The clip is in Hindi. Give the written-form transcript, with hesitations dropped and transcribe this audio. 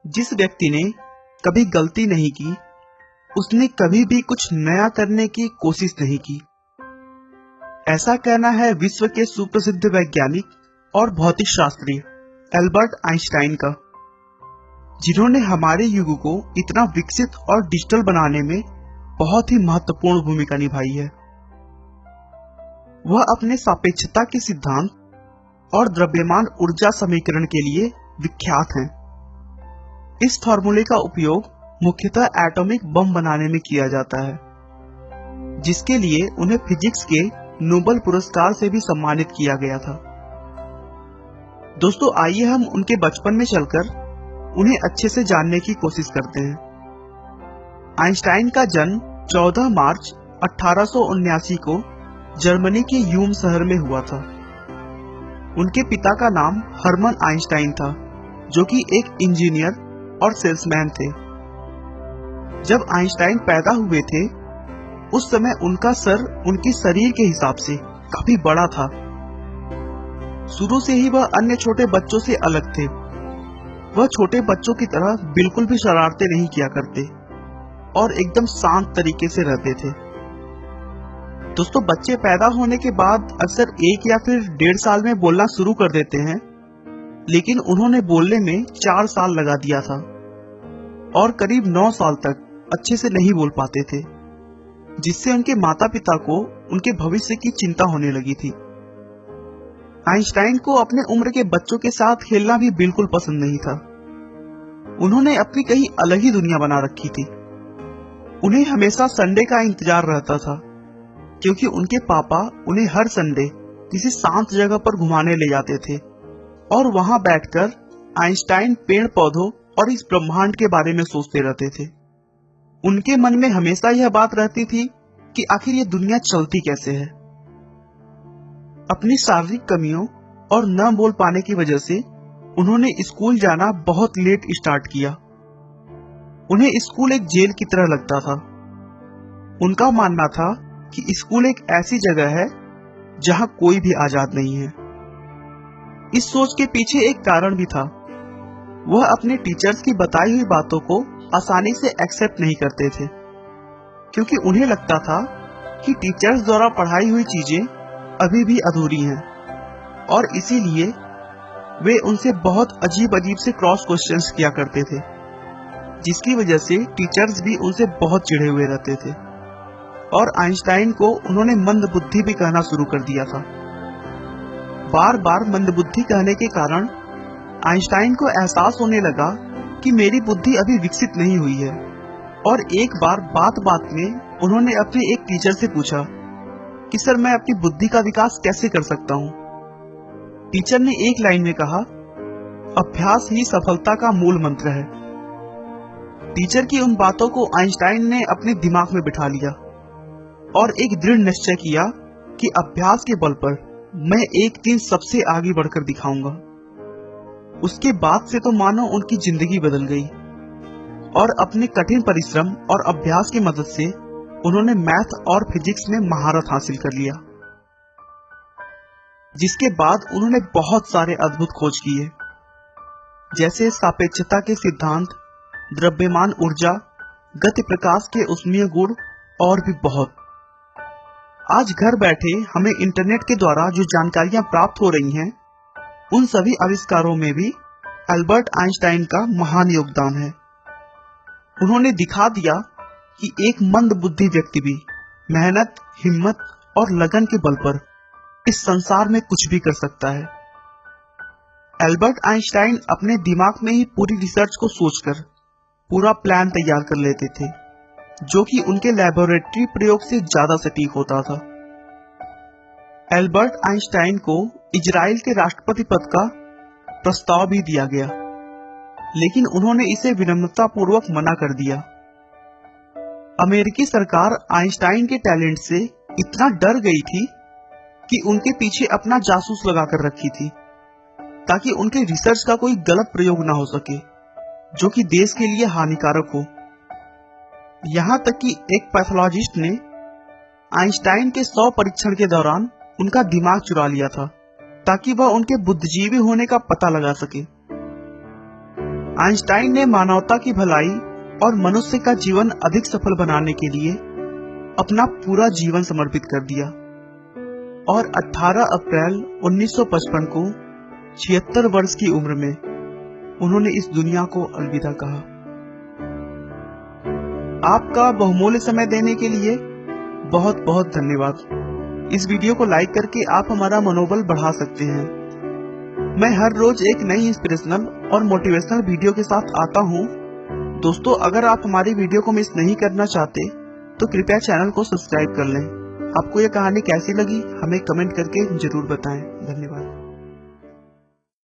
जिस व्यक्ति ने कभी गलती नहीं की, उसने कभी भी कुछ नया करने की कोशिश नहीं की। ऐसा कहना है विश्व के सुप्रसिद्ध वैज्ञानिक और भौतिक शास्त्री एल्बर्ट आइंस्टाइन का, जिन्होंने हमारे युग को इतना विकसित और डिजिटल बनाने में बहुत ही महत्वपूर्ण भूमिका निभाई है। वह अपने सापेक्षता के सिद्धांत और द्रव्यमान ऊर्जा समीकरण के लिए विख्यात हैं। इस फॉर्मूले का उपयोग मुख्यतः एटॉमिक बम बनाने में किया जाता है, जिसके लिए उन्हें फिजिक्स के नोबेल पुरस्कार से भी सम्मानित किया गया था। दोस्तों, आइए हम उनके बचपन में चलकर उन्हें अच्छे से जानने की कोशिश करते हैं। आइंस्टाइन का जन्म 14 मार्च 1879 को जर्मनी के यूम शहर में हुआ था। उनके पिता का नाम हर्मन आइंस्टाइन था, जो कि एक इंजीनियर और सेल्समैन थे। जब आइंस्टाइन पैदा हुए थे, उस समय उनका सर उनके शरीर के हिसाब से काफी बड़ा था। शुरू से ही वह अन्य छोटे बच्चों से अलग थे। वह छोटे बच्चों की तरह बिल्कुल भी शरारतें नहीं किया करते और एकदम शांत तरीके से रहते थे। दोस्तों, बच्चे पैदा होने के बाद अक्सर 1 या फिर 1.5 साल में बोलना शुरू कर देते हैं, लेकिन उन्होंने बोलने में 4 साल लगा दिया था और करीब 9 साल तक अच्छे से नहीं बोल पाते थे, जिससे उनके माता पिता को उनके भविष्य की चिंता होने लगी थी। आइंस्टाइन को अपने उम्र के बच्चों के साथ खेलना भी बिल्कुल पसंद नहीं था। उन्होंने अपनी कहीं अलग ही दुनिया बना रखी थी। उन्हें हमेशा संडे का इंतजार रहता था, क्योंकि उनके पापा उन्हें हर संडे किसी शांत जगह पर घुमाने ले जाते थे और वहां बैठकर आइंस्टाइन पेड़ पौधों और इस ब्रह्मांड के बारे में सोचते रहते थे। उनके मन में हमेशा यह बात रहती थी कि आखिर ये दुनिया चलती कैसे है। अपनी शारीरिक कमियों और न बोल पाने की वजह से उन्होंने स्कूल जाना बहुत लेट स्टार्ट किया। उन्हें स्कूल एक जेल की तरह लगता था। उनका मानना था कि स्कूल एक ऐसी जगह है जहां कोई भी आजाद नहीं है। इस सोच के पीछे एक कारण भी था। वह अपने टीचर्स की बताई हुई बातों को आसानी से एक्सेप्ट नहीं करते थे, क्योंकि उन्हें लगता था कि टीचर्स द्वारा पढ़ाई हुई चीजें अभी भी अधूरी हैं और इसीलिए वे उनसे बहुत अजीब अजीब से क्रॉस क्वेश्चंस किया करते थे, जिसकी वजह से टीचर्स भी उनसे बहुत चिढ़े हुए रहते थे और आइंस्टाइन को उन्होंने मंदबुद्धि भी कहना शुरू कर दिया था। बार बार मंदबुद्धि कहने के कारण आइंस्टाइन को एहसास होने लगा कि मेरी बुद्धि अभी विकसित नहीं हुई है, और एक बार बात बात में उन्होंने अपने एक टीचर से पूछा कि सर, मैं अपनी बुद्धि का विकास कैसे कर सकता हूँ। टीचर ने एक लाइन में कहा, अभ्यास ही सफलता का मूल मंत्र है। टीचर की उन बातों को आइंस्टाइन ने अपने दिमाग में बिठा लिया और एक दृढ़ निश्चय किया कि अभ्यास के बल पर मैं एक दिन सबसे आगे बढ़कर दिखाऊंगा। उसके बाद से तो मानो उनकी जिंदगी बदल गई और अपने कठिन परिश्रम और अभ्यास की मदद से उन्होंने मैथ और फिजिक्स में महारत हासिल कर लिया, जिसके बाद उन्होंने बहुत सारे अद्भुत खोज किए, जैसे सापेक्षता के सिद्धांत, द्रव्यमान ऊर्जा, गति प्रकाश के ऊष्मीय गुण और भी बहुत। आज घर बैठे हमें इंटरनेट के द्वारा जो जानकारियां प्राप्त हो रही हैं, उन सभी आविष्कारों में भी एल्बर्ट आइंस्टाइन का महान योगदान है। उन्होंने दिखा दिया कि एक मंदबुद्धि व्यक्ति भी मेहनत, हिम्मत और लगन के बल पर इस संसार में कुछ भी कर सकता है। एल्बर्ट आइंस्टाइन अपने दिमाग में ही पूरी रिसर्च को सोचकर पूरा प्लान तैयार कर लेते थे, जो कि उनके लैबोरेटरी प्रयोग से ज्यादा सटीक होता था। एल्बर्ट आइंस्टाइन को इजराइल के राष्ट्रपति पद का प्रस्ताव भी दिया गया, लेकिन उन्होंने इसे विनम्रतापूर्वक मना कर दिया। अमेरिकी सरकार आइंस्टाइन के टैलेंट से इतना डर गई थी कि उनके पीछे अपना जासूस लगाकर रखी थी, ताकि उनके रिसर्च का कोई गलत प्रयोग ना हो सके, जो कि देश के लिए हानिकारक हो। यहाँ तक कि एक पैथोलॉजिस्ट ने आइंस्टाइन के 100 परीक्षण के दौरान उनका दिमाग चुरा लिया था, ताकि वह उनके बुद्धिजीवी होने का पता लगा सके। आइंस्टाइन ने मानवता की भलाई और मनुष्य का जीवन अधिक सफल बनाने के लिए अपना पूरा जीवन समर्पित कर दिया और 18 अप्रैल 1955 को 76 वर्ष की उम्र में उन्होंने इस दुनिया को अलविदा कहा। आपका बहुमूल्य समय देने के लिए बहुत बहुत धन्यवाद। इस वीडियो को लाइक करके आप हमारा मनोबल बढ़ा सकते हैं। मैं हर रोज एक नई इंस्पिरेशनल और मोटिवेशनल वीडियो के साथ आता हूँ। दोस्तों, अगर आप हमारी वीडियो को मिस नहीं करना चाहते तो कृपया चैनल को सब्सक्राइब कर लें। आपको यह कहानी कैसी लगी हमें कमेंट करके जरूर बताएं। धन्यवाद।